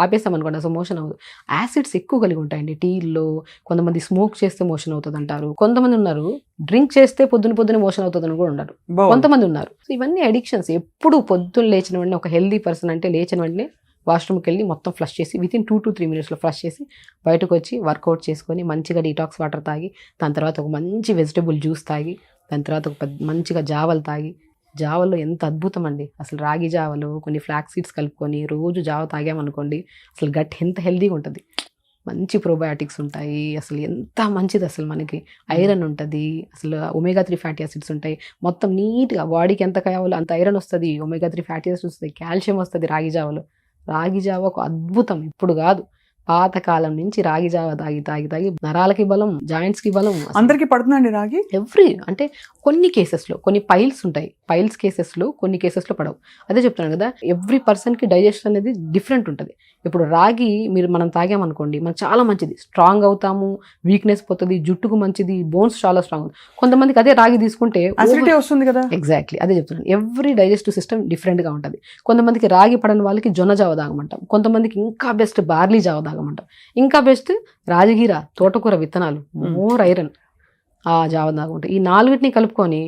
ఆపేస్తాం అనుకోండి, అసలు మోషన్ అవ్వదు. యాసిడ్స్ ఎక్కువ కలిగి ఉంటాయండి టీల్లో. కొంతమంది స్మోక్ చేస్తే మోషన్ అవుతుంది అంటారు. కొంతమంది ఉన్నారు డ్రింక్ చేస్తే పొద్దున మోషన్ అవుతుంది అని కూడా ఉన్నారు. కొంతమంది ఉన్నారు. సో ఇవన్నీ అడిక్షన్స్. ఎప్పుడు పొద్దున్న లేచిన వెంటనే ఒక హెల్దీ పర్సన్ అంటే లేచిన వెంటనే వాష్రూమ్కి వెళ్ళి మొత్తం ఫ్లష్ చేసి వితిన్ 2 to 3 minutesలో ఫ్లష్ చేసి బయటకు వచ్చి వర్కౌట్ చేసుకొని మంచిగా డీటాక్స్ వాటర్ తాగి, దాని తర్వాత ఒక మంచి వెజిటబుల్ జ్యూస్ తాగి, దాని తర్వాత ఒక మంచిగా జావలు తాగి. జావలో ఎంత అద్భుతం అండి అసలు. రాగి జావలో కొన్ని ఫ్లాక్ సీడ్స్ కలుపుకొని రోజు జావ తాగామనుకోండి, అసలు గట్ ఎంత హెల్తీగా ఉంటుంది. మంచి ప్రోబయాటిక్స్ ఉంటాయి, అసలు ఎంత మంచిది. అసలు మనకి ఐరన్ ఉంటుంది, అసలు omega-3 ఫ్యాటీ యాసిడ్స్ ఉంటాయి. మొత్తం నీట్గా బాడీకి ఎంత కావాలో అంత ఐరన్ వస్తుంది, omega-3 ఫ్యాటీ యాసిడ్స్ వస్తుంది, కాల్షియం వస్తుంది రాగి జావలో. రాగి జావ ఒక అద్భుతం. ఇప్పుడు కాదు, పాతకాలం నుంచి రాగి జావ తాగి నరాలకి బలం, జాయింట్స్ కి బలం. అందరికి పడుతుందండి రాగి? అంటే కొన్ని కేసెస్లో, కొన్ని పైల్స్ ఉంటాయి, పైల్స్ కేసెస్లో కొన్ని కేసెస్లో పడవు. అదే చెప్తున్నాను కదా, ఎవ్రీ పర్సన్కి డైజెషన్ అనేది డిఫరెంట్ ఉంటుంది. ఇప్పుడు రాగి మనం తాగామనుకోండి మనకు చాలా మంచిది, స్ట్రాంగ్ అవుతాము, వీక్నెస్ పోతుంది, జుట్టుకు మంచిది, బోన్స్ చాలా స్ట్రాంగ్. కొంతమందికి అదే రాగి తీసుకుంటే అసిడిటీ వస్తుంది కదా. ఎగ్జాక్ట్లీ అదే చెప్తున్నాను. ఎవ్రీ డైజెస్టివ్ సిస్టమ్ డిఫరెంట్గా ఉంటుంది. కొంతమందికి రాగి పడని వాళ్ళకి జొన్న జావ తాగమంటాం, కొంతమందికి ఇంకా బెస్ట్ బార్లీ జావ తాగమంటాం, ఇంకా బెస్ట్ రాజగిర, తోటకూర విత్తనాలు, మోర్ ఐరన్, ఆ జావ తాగుంటాయి. ఈ 4 కలుపుకొని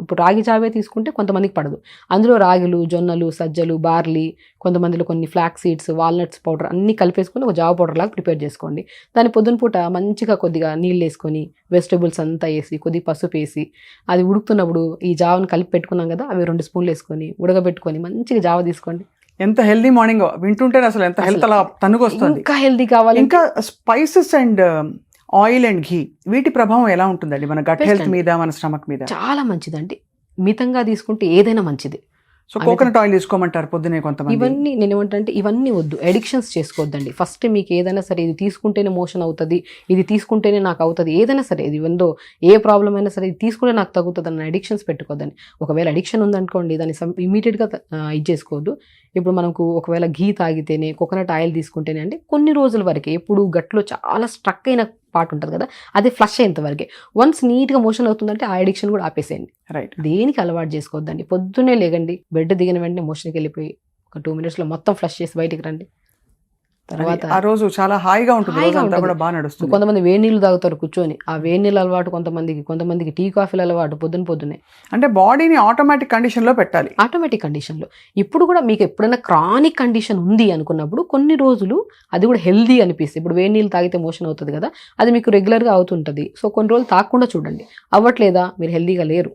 ఇప్పుడు రాగి జావే తీసుకుంటే కొంతమందికి పడదు. అందులో రాగులు, జొన్నలు, సజ్జలు, బార్లీ, కొంతమందిలో కొన్ని ఫ్లాక్ సీడ్స్, వాల్నట్స్ పౌడర్ అన్నీ కలిపేసుకొని ఒక జావ పౌడర్ లాగా ప్రిపేర్ చేసుకోండి. దాన్ని పొద్దున పూట మంచిగా కొద్దిగా నీళ్ళు వేసుకొని వెజిటబుల్స్ అంతా వేసి కొద్దిగా పసుపు వేసి అది ఉడుకుతున్నప్పుడు ఈ జావను కలిపి పెట్టుకున్నాం కదా, అవి 2 స్పూన్లు వేసుకొని ఉడకబెట్టుకొని మంచిగా జావ తీసుకోండి. ఎంత హెల్దీ మార్నింగ్ వింటుంటే అసలు ఎంత హెల్త్ అలా తనుకొస్తుంది. ఇంకా హెల్దీ కావాలి. ఇంకా స్పైసెస్ అండ్ ఆయిల్ అండ్ ఘీ వీటి ప్రభావం ఎలా ఉంటుందండి మన గట్ హెల్త్ మీద, మన స్టమక్ మీద? చాలా మంచిదండి. మితంగా తీసుకుంటే ఏదైనా మంచిది. సో కోకోనట్ ఆయిల్ తీసుకోమంటారు పొద్దునే కొంతమంది. ఇవన్నీ నేను ఏమంటే ఇవన్నీ వద్దు, అడిక్షన్స్ చేసుకోవద్దండి. ఫస్ట్ మీకు ఏదైనా సరే ఇది తీసుకుంటేనే మోషన్ అవుతుంది, ఇది తీసుకుంటేనే నాకు అవుతుంది, ఏదైనా సరే ఇది ఎందో ఏ ప్రాబ్లం అయినా సరే ఇది తీసుకుంటే నాకు తగ్గుతుంది అన్న అడిక్షన్స్ పెట్టుకోవద్దండి. ఒకవేళ అడిక్షన్ ఉందనుకోండి దాన్ని ఇమీడియట్గా ఇది చేసుకోవద్దు. ఇప్పుడు మనకు ఒకవేళ ఘీ తాగితేనే, కోకోనట్ ఆయిల్ తీసుకుంటేనే అంటే కొన్ని రోజుల వరకే, ఎప్పుడు గట్లో చాలా స్ట్రక్ అయిన పార్ట్ ఉంటుంది కదా, అది ఫ్లష్ అయ్యేంత వరకే. వన్స్ నీట్గా మోషన్ అవుతుందంటే ఆ అడిక్షన్ కూడా ఆపేసేయండి. రైట్. దేనికి అలవాటు చేసుకోవద్దండి. పొద్దున్నే లేగండి, బెడ్ దిగిన వెంటనే మోషన్కి వెళ్ళిపోయి ఒక 2 minutesలో మొత్తం ఫ్లష్ చేసి బయటికి రండి. తర్వాత ఆ రోజు చాలా హాయిగా ఉంటుంది, కూడా బాగా నడుస్తుంది. కొంతమంది వేడి నీళ్ళు తాగుతారు కూర్చొని, ఆ వేడి నీళ్ళు అలవాటు కొంతమందికి పొద్దున్నే అలవాటు పొద్దున్నే. అంటే బాడీని ఆటోమేటిక్ కండిషన్ లో పెట్టాలి. ఆటోమేటిక్ కండిషన్ లో. ఇప్పుడు కూడా మీకు ఎప్పుడైనా క్రానిక్ కండిషన్ ఉంది అనుకున్నప్పుడు కొన్ని రోజులు అది కూడా హెల్దీ అనిపిస్తుంది. ఇప్పుడు వేడి నీళ్ళు తాగితే మోషన్ అవుతుంది కదా, అది మీకు రెగ్యులర్గా అవుతుంటుంది. సో కొన్ని రోజులు తాగకుండా చూడండి, అవ్వట్లేదా మీరు హెల్దీగా లేరు,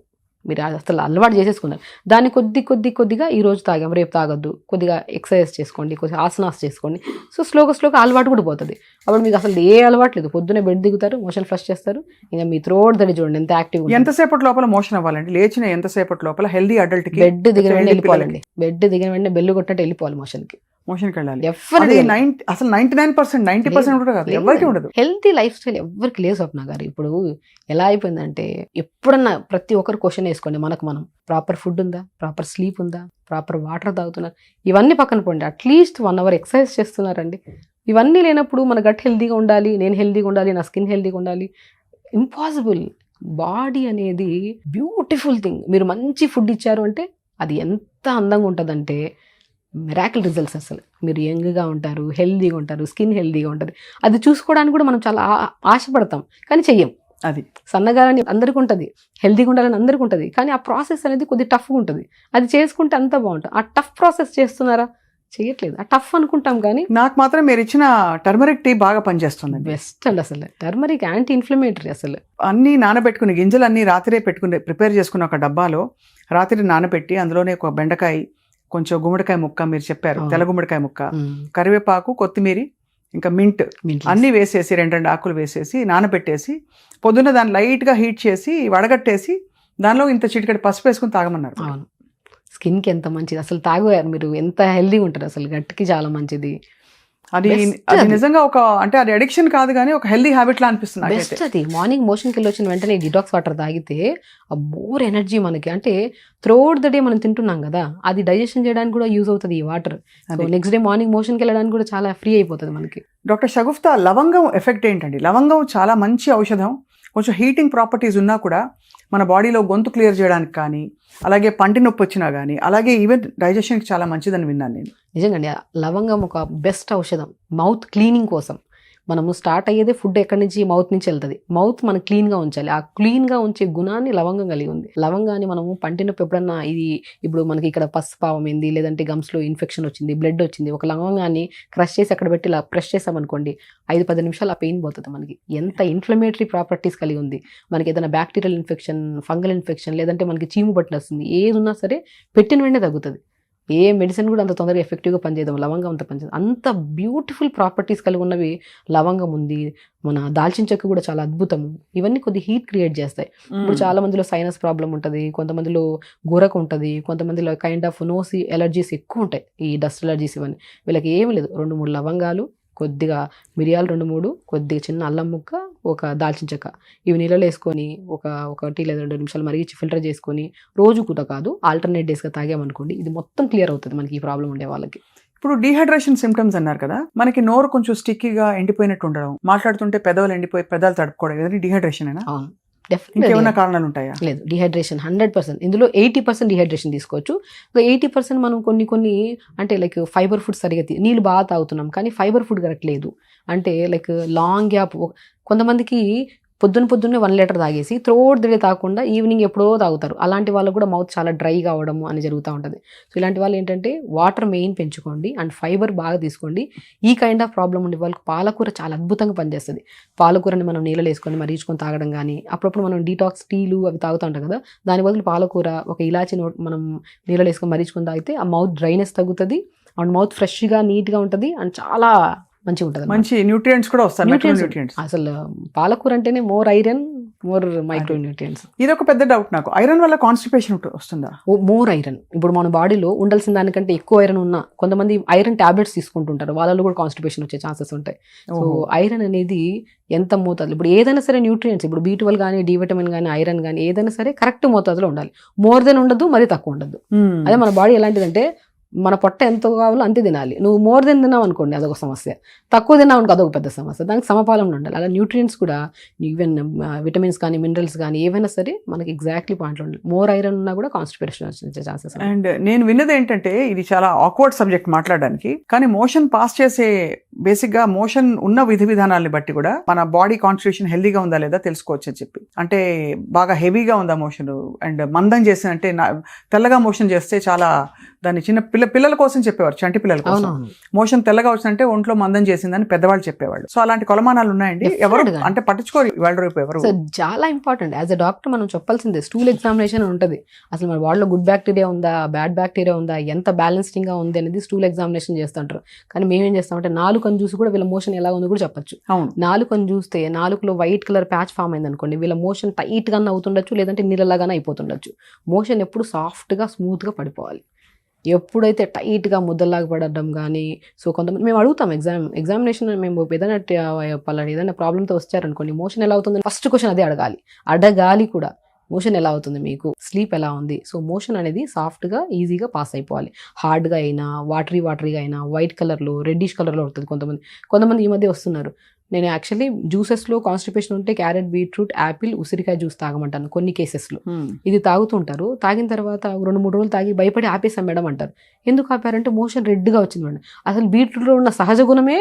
మీరు అసలు అలవాటు చేసేసుకున్నారు. దాన్ని కొద్దిగా ఈ రోజు తాగాం రేపు తాగొద్దు, కొద్దిగా ఎక్సర్సైజ్ చేసుకోండి, కొద్దిగా ఆసనాస్ చేసుకోండి. సో స్లోగా అలవాటు కూడా పోతుంది. అప్పుడు మీకు అసలు ఏ అలవాటు లేదు, పొద్దున్నే బెడ్ దిగుతారు, మోషన్ ఫ్లష్ చేస్తారు, ఇంకా మీ త్రోట్ దడి చూడండి ఎంత యాక్టివ్. ఎంతసేపటి లోపల మోషన్ అవ్వాలండి? లేచిన ఎంతసేపటి లోపల హెల్దీ అడల్ట్ కి బెడ్ దిగిన వెంటనే వెళ్ళిపోవాలండి. బెడ్ దిగిన వెంటనే బెల్లు కొట్టినట్టు వెళ్ళిపోవాలి మోషన్కి వెళ్ళాలి. అసలు 99%, 90% కూడా కాదు, ఎవరికి ఉండదు. హెల్తీ లైఫ్ స్టైల్ ఎవరికి లేదు స్వప్న గారు. ఇప్పుడు ఎలా అయిపోయిందంటే ఎప్పుడన్నా ప్రతి ఒక్కరు క్వశ్చన్ వేసుకోండి, మనం ప్రాపర్ ఫుడ్ ఉందా, ప్రాపర్ స్లీప్ ఉందా, ప్రాపర్ వాటర్ తాగుతున్నారు, ఇవన్నీ పక్కన పోండి, అట్లీస్ట్ 1 hour ఎక్సర్సైజ్ చేస్తున్నారండి, ఇవన్నీ లేనప్పుడు మన గట్ హెల్తీగా ఉండాలి, నేను హెల్తీగా ఉండాలి, నా స్కిన్ హెల్తీగా ఉండాలి, ఇంపాసిబుల్. బాడీ అనేది బ్యూటిఫుల్ థింగ్. మీరు మంచి ఫుడ్ ఇచ్చారు అంటే అది ఎంత అందంగా ఉంటుందంటే మిరాకిల్ రిజల్ట్స్. అసలు మీరు యంగ్గా ఉంటారు, హెల్తీగా ఉంటారు, స్కిన్ హెల్తీగా ఉంటుంది. అది చూసుకోవడానికి కూడా మనం చాలా ఆశపడతాం కానీ చెయ్యం. అది సన్నగా అని అందరికీ ఉంటుంది, హెల్తీగా ఉండాలని అందరికీ ఉంటుంది, కానీ ఆ ప్రాసెస్ అనేది కొద్దిగా టఫ్గా ఉంటుంది. అది చేసుకుంటే అంత బాగుంటుంది. ఆ టఫ్ ప్రాసెస్ చేస్తున్నారా? చేయట్లేదు. ఆ టఫ్ అనుకుంటాం కానీ. నాకు మాత్రం మీరు ఇచ్చిన టర్మరిక్ టీ బాగా పనిచేస్తుంది. బెస్ట్ అండి అసలు. Turmeric anti inflammatory. అసలు అన్నీ నానబెట్టుకుని గింజలన్నీ రాత్రే పెట్టుకుని ప్రిపేర్ చేసుకుని ఒక డబ్బాలో రాత్రి నానబెట్టి అందులోనే ఒక బెండకాయ, కొంచెం గుమ్మడికాయ ముక్క, మీరు చెప్పారు తెల్ల గుమ్మడికాయ ముక్క, కరివేపాకు, కొత్తిమీర, ఇంకా మింట్ అన్నీ వేసేసి 2 ఆకులు వేసేసి నానబెట్టేసి పొద్దున్న దాన్ని లైట్గా హీట్ చేసి వడగట్టేసి దానిలో ఇంత చిటికెడు పసుపు వేసుకుని తాగమన్నారు. అవును, స్కిన్కి ఎంత మంచిది అసలు. తాగారు మీరు, ఎంత హెల్దీగా ఉంటారు అసలు. గట్టికి చాలా మంచిది. అది నిజంగా ఒక అంటే అది అడిక్షన్ కాదు కానీ ఒక హెల్దీ హ్యాబిట్ లా అనిపిస్తుంది. బెస్ట్ అది. మార్నింగ్ మోషన్కి వెళ్ళి వచ్చిన వెంటనే డిటాక్స్ వాటర్ తాగితే ఆ మోర్ ఎనర్జీ మనకి. అంటే త్రూఅవుట్ ద డే మనం తింటున్నాం కదా, అది డైజెషన్ చేయడానికి కూడా యూజ్ అవుతుంది ఈ వాటర్. నెక్స్ట్ డే మార్నింగ్ మోషన్కి వెళ్ళడానికి కూడా చాలా ఫ్రీ అయిపోతుంది మనకి. డాక్టర్ షగుఫ్తా, లవంగం ఎఫెక్ట్ ఏంటండి? లవంగం చాలా మంచి ఔషధం. కొంచెం హీటింగ్ ప్రాపర్టీస్ ఉన్నా కూడా మన బాడీలో గొంతు క్లియర్ చేయడానికి కానీ, అలాగే పంటి నొప్పి వచ్చినా కానీ, అలాగే ఈవెన్ డైజెషన్కి చాలా మంచిదని విన్నాను నేను. నిజంగా లవంగం ఒక బెస్ట్ ఔషధం మౌత్ క్లీనింగ్ కోసం. మనము స్టార్ట్ అయ్యేదే ఫుడ్ ఎక్కడి నుంచి, మౌత్ నుంచి వెళ్తుంది. మౌత్ మనం క్లీన్గా ఉంచాలి. ఆ క్లీన్గా ఉంచే గుణాన్ని లవంగం కలిగి ఉంది. లవంగాన్ని మనము పంటి నొప్పి ఎప్పుడన్నా, ఇది ఇప్పుడు మనకి ఇక్కడ పసుపావమైంది, లేదంటే గమ్స్లో ఇన్ఫెక్షన్ వచ్చింది, బ్లడ్ వచ్చింది, ఒక లవంగాన్ని క్రష్ చేసి అక్కడ పెట్టి ఇలా ప్రెస్ చేసామనుకోండి, 5-10 నిమిషాలు ఆ పెయిన్ పోతుంది మనకి. ఎంత ఇన్ఫ్లమేటరీ ప్రాపర్టీస్ కలిగి ఉంది. మనకి ఏదైనా బ్యాక్టీరియల్ ఇన్ఫెక్షన్, ఫంగల్ ఇన్ఫెక్షన్, లేదంటే మనకి చీము పట్టిన వస్తుంది, ఏది ఉన్నా సరే పెట్టిన వెంటనే తగ్గుతుంది. ఏ మెడిసిన్ కూడా అంత తొందరగా ఎఫెక్టివ్గా పనిచేద్దాం, లవంగం అంత పనిచేద్దాం. అంత బ్యూటిఫుల్ ప్రాపర్టీస్ కలిగి ఉన్నవి లవంగం ఉంది. మన దాల్చిన చెక్క కూడా చాలా అద్భుతము. ఇవన్నీ కొద్ది హీట్ క్రియేట్ చేస్తాయి. ఇప్పుడు చాలా మందిలో సైనస్ ప్రాబ్లం ఉంటుంది, కొంతమందిలో గురకు ఉంటుంది, కొంతమందిలో కైండ్ ఆఫ్ నోసి ఎలర్జీస్ ఎక్కువ ఉంటాయి, ఈ డస్ట్ ఎలర్జీస్. ఇవన్నీ వీళ్ళకి ఏమీ లేదు. 2-3 లవంగాలు, కొద్దిగా మిరియాలు 2-3, కొద్దిగా చిన్న అల్లం ముక్క, ఒక దాల్చిన చెక్క, ఇవి నీళ్ళలో వేసుకొని ఒక టీ లేదా 2 నిమిషాలు మరిగించి ఫిల్టర్ చేసుకొని రోజు కూడా కాదు ఆల్టర్నేట్ డేస్గా తాగామనుకోండి, ఇది మొత్తం క్లియర్ అవుతుంది మనకి ఈ ప్రాబ్లం ఉండే వాళ్ళకి. ఇప్పుడు డీహైడ్రేషన్ సిమ్టమ్స్ అన్నారు కదా, మనకి నోరు కొంచెం స్టిక్కీగా ఎండిపోయినట్టు ఉండడం, మాట్లాడుతుంటే పెదవులు ఎండిపోయి పెదాలు తడుపుకోవడం, ఇవన్నీ డీహైడ్రేషన్ అయినా? అవును, ఇంకేమైనా కారణాలు ఉంటాయా? లేదు, డిహైడ్రేషన్ 100%. ఇందులో 80% డిహైడ్రేషన్ తీసుకోవచ్చు. 80% మనం కొన్ని అంటే లైక్ ఫైబర్ ఫుడ్ సరిగా నీళ్ళు బాగా తాగుతున్నాం కానీ ఫైబర్ ఫుడ్ కరెక్ట్ లేదు. అంటే లైక్ లాంగ్ గ్యాప్. కొంతమందికి పొద్దున్నే 1 లీటర్ తాగేసి త్రోట్ డే తాగకుండా ఈవినింగ్ ఎప్పుడో తాగుతారు. అలాంటి వాళ్ళకు కూడా మౌత్ చాలా డ్రై కావడము అని జరుగుతూ ఉంటుంది. సో ఇలాంటి వాళ్ళు ఏంటంటే వాటర్ మెయిన్ పెంచుకోండి అండ్ ఫైబర్ బాగా తీసుకోండి. ఈ కైండ్ ఆఫ్ ప్రాబ్లం ఉండే వాళ్ళకి పాలకూర చాలా అద్భుతంగా పనిచేస్తుంది. పాలకూరని మనం నీళ్ళలో వేసుకొని మరీచుకొని తాగడం కానీ, అప్పుడప్పుడు మనం డీటాక్స్ టీలు అవి తాగుతూ ఉంటాం కదా, దాని బదులు పాలకూర, ఒక ఇలాచి మనం నీళ్ళలో వేసుకొని మరీచుకొని తాగితే ఆ మౌత్ డ్రైనెస్ తగ్గుతుంది అండ్ మౌత్ ఫ్రెష్గా నీట్గా ఉంటుంది అండ్ చాలా మంచిగా ఉంటుంది. మంచి న్యూట్రియంట్స్ కూడా వస్తాయి. అసలు పాలకూర అంటేనే more iron, more micro nutrients. ఇది ఒక పెద్ద డౌట్ నాకు, ఐరన్ వల్ల కాన్స్టిపేషన్ వస్తుందా? More iron. ఇప్పుడు మన బాడీలో ఉండాల్సిన దానికంటే ఎక్కువ ఐరన్ ఉన్నా కొంతమంది ఐరన్ టాబ్లెట్స్ తీసుకుంటుంటారు, వాళ్ళలో కూడా కాన్స్టిపేషన్ వచ్చే ఛాన్సెస్ ఉంటాయి. సో ఐరన్ అనేది ఎంత మోతాదు, ఇప్పుడు ఏదైనా సరే న్యూట్రియంట్స్, ఇప్పుడు B12 కానీ, డి విటమిన్ కానీ, ఐరన్ కానీ ఏదైనా సరే కరెక్ట్ మోతాదులో ఉండాలి. మోర్ దెన్ ఉండదు, మరీ తక్కువ ఉండదు. అదే మన బాడీ ఎలాంటిదంటే మన పొట్ట ఎంత కావాలో అంతే తినాలి. నువ్వు మోర్ దెన్ తిన్నావు అనుకోండి అదొక సమస్య, తక్కువ తిన్నావు అనుకో అదొక పెద్ద సమస్య. దానికి సమపాలన ఉండాలి. అలా న్యూట్రియంట్స్ కూడా ఈవెన్ విటమిన్స్ కానీ, మినరల్స్ కానీ ఏవైనా సరే మనకి ఎగ్జాక్ట్లీ పాయింట్లో ఉండాలి. మోర్ ఐరన్ ఉన్నా కూడా కాన్స్టిపేషన్ వచ్చే ఛాన్సెస్. అండ్ నేను విన్నది ఏంటంటే, ఇది చాలా ఆక్వర్డ్ సబ్జెక్ట్ మాట్లాడడానికి, కానీ మోషన్ పాస్ చేసే బేసిక్గా మోషన్ ఉన్న విధి విధానాన్ని బట్టి కూడా మన బాడీ కాన్స్టిట్యూషన్ హెల్దీగా ఉందా లేదా తెలుసుకోవచ్చు అని చెప్పి. అంటే బాగా హెవీగా ఉందా మోషన్ అండ్ మందం చేసిన, అంటే తెల్లగా మోషన్ చేస్తే చాలా దాన్ని చిన్న పిల్లల కోసం చెప్పేవారు, చంటి పిల్లల కోసం. మోషన్ తెల్లగా వచ్చిందంటే ఒంట్లో మందం చేసిందని పెద్దవాళ్ళు చెప్పేవాళ్ళు. సో అలాంటి కొలమానాలు ఉన్నాయండి. ఎవరు అంటే పట్టించుకోరు ఇవాళ రేపు ఎవరు. చాలా ఇంపార్టెంట్. యాజ్ అ డాక్టర్ మనం చెప్పాల్సిందే, స్టూల్ ఎగ్జామినేషన్ ఉంటుంది. అసలు మన బాడీలో గుడ్ బ్యాక్టీరియా ఉందా, బ్యాడ్ బ్యాక్టీరియా ఉందా, ఎంత బ్యాలెన్స్డ్గా ఉంది అనేది స్టూల్ ఎగ్జామినేషన్ చేస్తుంటారు. కానీ మేమేం చేస్తామంటే నాలుకను చూసి కూడా వీళ్ళ మోషన్ ఎలా ఉందో కూడా చెప్పచ్చు. నాలుకను చూస్తే నాలుకలో వైట్ కలర్ ప్యాచ్ ఫామ్ అయింది అనుకోండి, వీళ్ళ మోషన్ టైట్ గానే అవుతుండొచ్చు, లేదంటే నీళ్ళలాగానే అయిపోతుండొచ్చు. మోషన్ ఎప్పుడు సాఫ్ట్గా స్మూత్గా పడిపోవాలి. ఎప్పుడైతే టైట్గా ముద్దలాగా పడడం కానీ, సో కొంతమంది మేము అడుగుతాం ఎగ్జామినేషన్, మేము ఏదైనా ప్రాబ్లంతో వచ్చారనుకోండి, మోషన్ ఎలా అవుతుంది ఫస్ట్ క్వశ్చన్ అదే అడగాలి కూడా. మోషన్ ఎలా అవుతుంది మీకు, స్లీప్ ఎలా ఉంది. సో మోషన్ అనేది సాఫ్ట్గా ఈజీగా పాస్ అయిపోవాలి. హార్డ్గా అయినా వాటరీగా అయినా వైట్ కలర్లో రెడ్డిష్ కలర్లో ఉంటుంది. కొంతమంది ఈ మధ్య వస్తున్నారు. నేను యాక్చువల్లీ జ్యూసెస్లో కాన్స్టిపేషన్ ఉంటే క్యారెట్, బీట్రూట్, యాపిల్, ఉసిరికాయ జ్యూస్ తాగమంటాను కొన్ని కేసెస్లో. ఇది తాగుతుంటారు. తాగిన తర్వాత 2-3 రోజులు తాగి భయపడి ఆపేసాం మేడం అంటారు. ఎందుకు ఆపారంటే మోషన్ రెడ్గా వచ్చింది మేడం. అసలు బీట్రూట్లో ఉన్న సహజ గుణమే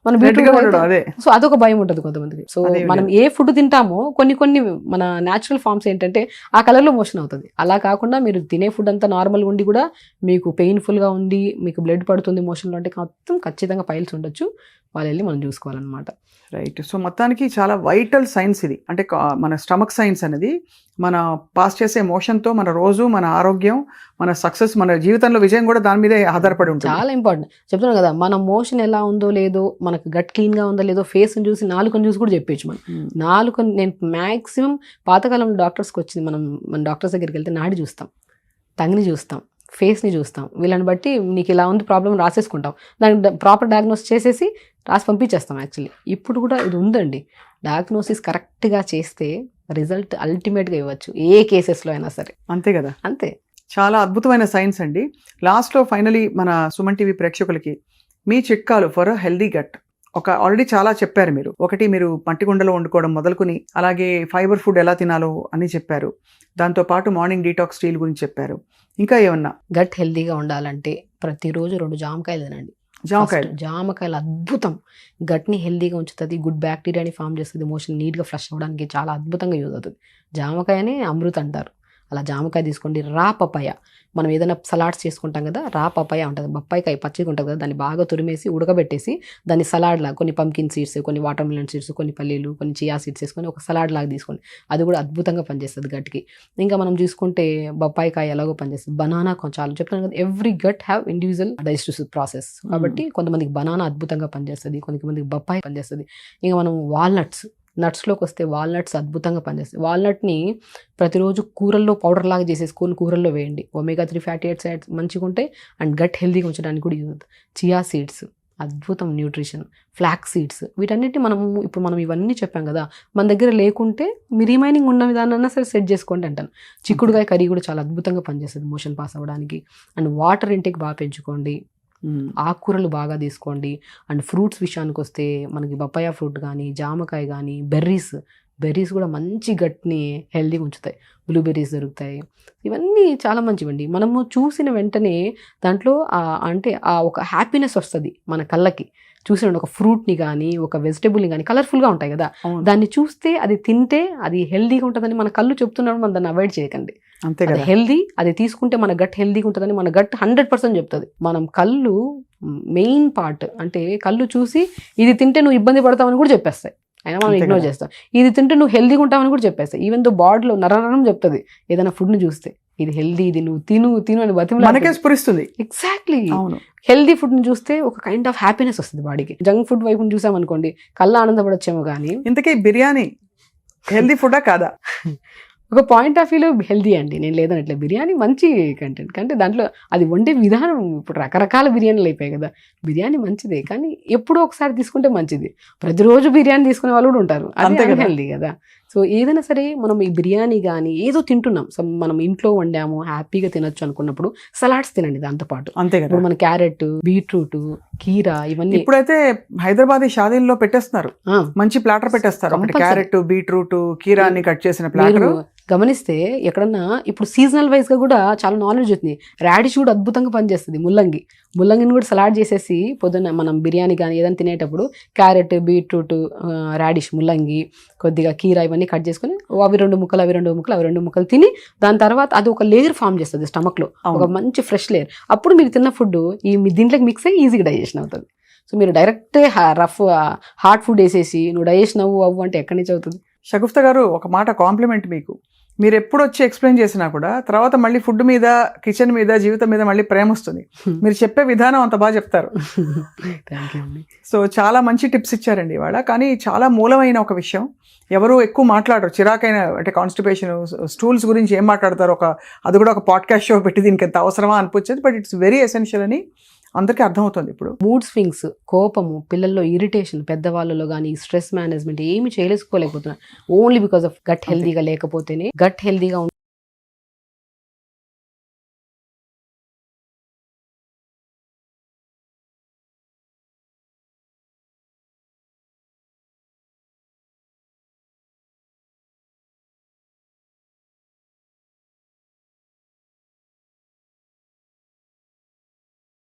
మన బీట్రూట్. సో అదొక భయం ఉంటుంది కొంతమందికి. సో మనం ఏ ఫుడ్ తింటామో కొన్ని మన న్యాచురల్ ఫార్మ్స్ ఏంటంటే ఆ కలర్లో మోషన్ అవుతుంది. అలా కాకుండా మీరు తినే ఫుడ్ అంతా నార్మల్గా ఉండి కూడా మీకు పెయిన్ఫుల్గా ఉండి మీకు బ్లడ్ పడుతుంది మోషన్లో అంటే మొత్తం ఖచ్చితంగా పైల్స్ ఉండొచ్చు. వాళ్ళు వెళ్ళి మనం చూసుకోవాలన్నమాట. రైట్. సో మొత్తానికి చాలా వైటల్ సైన్స్ ఇది. అంటే మన స్టమక్ సైన్స్ అనేది మన పాస్ చేసే మోషన్తో మన రోజు మన ఆరోగ్యం, మన సక్సెస్, మన జీవితంలో విజయం కూడా దాని మీదే ఆధారపడి ఉంటుంది. చాలా ఇంపార్టెంట్. చెప్తున్నాను కదా, మన మోషన్ ఎలా ఉందో లేదో, మనకు గట్ క్లీన్గా ఉందో లేదో ఫేస్ని చూసి నాలుకని చూసి కూడా చెప్పేచ్చు. మనం నాలుకని, నేను మ్యాక్సిమం పాతకాలంలో డాక్టర్స్కి వచ్చింది, మన డాక్టర్స్ దగ్గరికి వెళ్తే నాడి చూస్తాం, టంగ్ని చూస్తాం, ఫేస్ని చూస్తాం. వీళ్ళని బట్టి నీకు ఇలా ఉంది ప్రాబ్లం రాసేసుకుంటాం. దానికి ప్రాపర్ డయాగ్నోస్ చేసేసి రాసి పంపించేస్తాం. యాక్చువల్లీ ఇప్పుడు కూడా ఇది ఉందండి. డయాగ్నోసిస్ కరెక్ట్గా చేస్తే రిజల్ట్ అల్టిమేట్గా ఇవ్వచ్చు ఏ కేసెస్లో అయినా సరే. అంతే కదా, అంతే. అంతే. చాలా అద్భుతమైన సైన్స్ అండి. లాస్ట్లో ఫైనలీ మన సుమన్ టీవీ ప్రేక్షకులకి మీ చిట్కాలు ఫర్ హెల్దీ గట్. ఆల్రెడీ చాలా చెప్పారు మీరు. ఒకటి, మీరు మట్టిగుండలో వండుకోవడం మొదలుకొని, అలాగే ఫైబర్ ఫుడ్ ఎలా తినాలో అని చెప్పారు. దాంతోపాటు మార్నింగ్ డీటాక్స్ స్టీల్ గురించి చెప్పారు. ఇంకా ఏమన్నా? గట్ హెల్దీగా ఉండాలంటే ప్రతిరోజు 2 జామకాయలు తినండి. జామకాయలు అద్భుతం. గట్ని హెల్దీగా ఉంచుతుంది, గుడ్ బ్యాక్టీరియాని ఫామ్ చేస్తుంది, మోషన్ నీట్గా ఫ్లష్ అవ్వడానికి చాలా అద్భుతంగా యూజ్ అవుతుంది. జామకాయని అమృత అంటారు. అలా జామకాయ తీసుకోండి. రా పపాయ, మనం ఏదైనా సలాడ్స్ చేసుకుంటాం కదా, రా పపాయ ఉంటుంది, బొప్పాయికాయ పచ్చిగా ఉంటుంది కదా, దాన్ని బాగా తురిమేసి ఉడకబెట్టేసి దాన్ని సలాడ్ లాగా, కొన్ని పంకిన్ సీడ్స్, కొన్ని వాటర్ మిలన్ సీడ్స్, కొన్ని పల్లీలు, కొన్ని చియా సీడ్స్ వేసుకొని ఒక సలాడ్ లాగా తీసుకోండి. అది కూడా అద్భుతంగా పనిచేస్తుంది గట్కి. ఇంకా మనం చూసుకుంటే బొప్పాయికాయ ఎలాగో పనిచేస్తుంది. బనానా చాలా చెప్తాను కదా, every gut have individual digestive process. కాబట్టి కొంతమందికి బనానా అద్భుతంగా పనిచేస్తుంది, కొంతమందికి బొప్పాయి పనిచేస్తుంది. ఇంకా మనం నట్స్లోకి వస్తే వాల్నట్స్ అద్భుతంగా పనిచేస్తాయి. వాల్నట్ని ప్రతిరోజు కూరల్లో పౌడర్ లాగా చేసేసుకొని కూరల్లో వేయండి. omega-3 ఫ్యాటీ యాసిడ్స్ మంచిగా ఉంటాయి అండ్ గట్ హెల్దీగా ఉంచడానికి కూడా యూజ్ అవుతుంది. చియా సీడ్స్ అద్భుతం న్యూట్రిషన్. ఫ్లాక్స్ సీడ్స్, వీటన్నిటిని మనం ఇవన్నీ చెప్పాం కదా, మన దగ్గర లేకుంటే మీ రిమైనింగ్ ఉన్న విధానాన్ని సరే సెట్ చేసుకోండి అంటాను. చిక్కుడుకాయ కర్రీ కూడా చాలా అద్భుతంగా పనిచేస్తుంది మోషన్ పాస్ అవ్వడానికి. అండ్ వాటర్ ఇంటేక్ బాగా పెంచుకోండి, ఆకుకూరలు బాగా తీసుకోండి. అండ్ ఫ్రూట్స్ విషయానికి వస్తే మనకి బొప్పాయ ఫ్రూట్ కానీ, జామకాయ కానీ, బెర్రీస్ కూడా మంచి గట్ని హెల్దీగా ఉంచుతాయి. బ్లూబెర్రీస్ దొరుకుతాయి. ఇవన్నీ చాలా మంచివండి. మనము చూసిన వెంటనే దాంట్లో అంటే ఒక హ్యాపీనెస్ వస్తుంది మన కళ్ళకి. చూసిన ఒక ఫ్రూట్ని కానీ, ఒక వెజిటేబుల్ని కానీ, కలర్ఫుల్గా ఉంటాయి కదా, దాన్ని చూస్తే అది తింటే అది హెల్దీగా ఉంటుందని మన కళ్ళు చెప్తున్నప్పుడు మనం దాన్ని అవాయిడ్ చేయకండి. అంతే కదా, హెల్దీ. అది తీసుకుంటే మన గట్ హెల్దీగా ఉంటుందని మన గట్ 100% చెప్తుంది. మనం కళ్ళు మెయిన్ పార్ట్. అంటే కళ్ళు చూసి ఇది తింటే నువ్వు ఇబ్బంది పడతావని కూడా చెప్పేస్తాయి, అయినా మనం ఇగ్నోర్ చేస్తాం. ఇది తింటే నువ్వు హెల్దీగా ఉంటావని కూడా చెప్పేస్తాయి. ఈవెన్ దో బాడీలో నరం చెప్తుంది ఏదైనా ఫుడ్ని చూస్తే, ఇది హెల్దీ, ఇది నువ్వు తిను అని మనకే స్ఫురిస్తుంది. ఎగ్జాక్ట్లీ. హెల్దీ ఫుడ్ని చూస్తే ఒక కైండ్ ఆఫ్ హ్యాపీనెస్ వస్తుంది బాడీకి. జంక్ ఫుడ్ వైపుని చూసామనుకోండి కళ్ళు ఆనందపడొచ్చేమో కానీ. ఇంతకీ బిర్యానీ హెల్దీ ఫుడా కాదా? ఒక పాయింట్ ఆఫ్ వ్యూలో హెల్దీ అండి, నేను లేదనట్లే. బిర్యానీ మంచి కంటెంట్, అంటే దాంట్లో అది వండే విధానం, ఇప్పుడు రకరకాల బిర్యానీలు అయిపోయాయి కదా. బిర్యానీ మంచిదే కానీ ఎప్పుడో ఒకసారి తీసుకుంటే మంచిది. ప్రతిరోజు బిర్యానీ తీసుకునే వాళ్ళు కూడా ఉంటారు, అది హెల్దీ కదా. సో ఏదైనా సరే మనం ఈ బిర్యానీ కానీ ఏదో తింటున్నాం, మనం ఇంట్లో వండాము హ్యాపీగా తినొచ్చు అనుకున్నప్పుడు సలాడ్స్ తినండి దాంతోపాటు. అంతే కదా. ఇప్పుడు మన క్యారెట్, బీట్రూట్, కీరా ఇవన్నీ ఇప్పుడైతే హైదరాబాద్ షాదీల్లో పెట్టేస్తున్నారు, మంచి ప్లాటర్ పెట్టేస్తారు. క్యారెట్, బీట్రూట్, కీరా అన్ని కట్ చేసిన ప్లాటర్. గమనిస్తే ఎక్కడన్నా ఇప్పుడు సీజనల్ వైజ్గా కూడా చాలా నాలెడ్జ్ అవుతుంది. రాడిష్ కూడా అద్భుతంగా పనిచేస్తుంది. ముల్లంగిని కూడా సలాడ్ చేసేసి పొద్దున్న మనం బిర్యానీ కానీ ఏదైనా తినేటప్పుడు క్యారెట్, బీట్రూట్, రాడిష్, ముల్లంగి, కొద్దిగా కీరా ఇవన్నీ కట్ చేసుకుని అవి 2 ముక్కలు తిని దాని తర్వాత అది ఒక లేయర్ ఫామ్ చేస్తుంది స్టమక్లో, ఒక మంచి ఫ్రెష్ లేయర్. అప్పుడు మీరు తిన్న ఫుడ్ దీంట్లోకి మిక్స్ అయ్యి ఈజీగా డైజెషన్ అవుతుంది. సో మీరు డైరెక్ట్ హార్డ్ ఫుడ్ వేసేసి నువ్వు డైజెషన్ అవ్వు అంటే ఎక్కడి నుంచి అవుతుంది? షగుఫ్తా గారు, ఒక మాట కాంప్లిమెంట్ మీకు. మీరు ఎప్పుడు వచ్చి ఎక్స్ప్లెయిన్ చేసినా కూడా తర్వాత మళ్ళీ ఫుడ్ మీద, కిచెన్ మీద, జీవితం మీద మళ్ళీ ప్రేమ వస్తుంది. మీరు చెప్పే విధానం అంత బాగా చెప్తారు. సో చాలా మంచి టిప్స్ ఇచ్చారండి ఇవాళ. కానీ చాలా మూలమైన ఒక విషయం, ఎవరు ఎక్కువ మాట్లాడరు, చిరాకైన అంటే కాన్స్టిపేషన్, స్టూల్స్ గురించి ఏం మాట్లాడతారు, అది కూడా ఒక పాడ్కాస్ట్ షో పెట్టి దీనికి ఎంత అవసరమా అనిపించేది. బట్ ఇట్స్ వెరీ ఎసెన్షియల్ అని అందరికీ అర్థమవుతుంది ఇప్పుడు. మూడ్ స్వింగ్స్, కోపము, పిల్లల్లో ఇరిటేషన్, పెద్దవాళ్ళలో కానీ స్ట్రెస్ మేనేజ్మెంట్ ఏమి చేయలేకపోతున్నారు. ఓన్లీ బికాస్ ఆఫ్ గట్ హెల్దీగా లేకపోతేనే. గట్ హెల్దీగా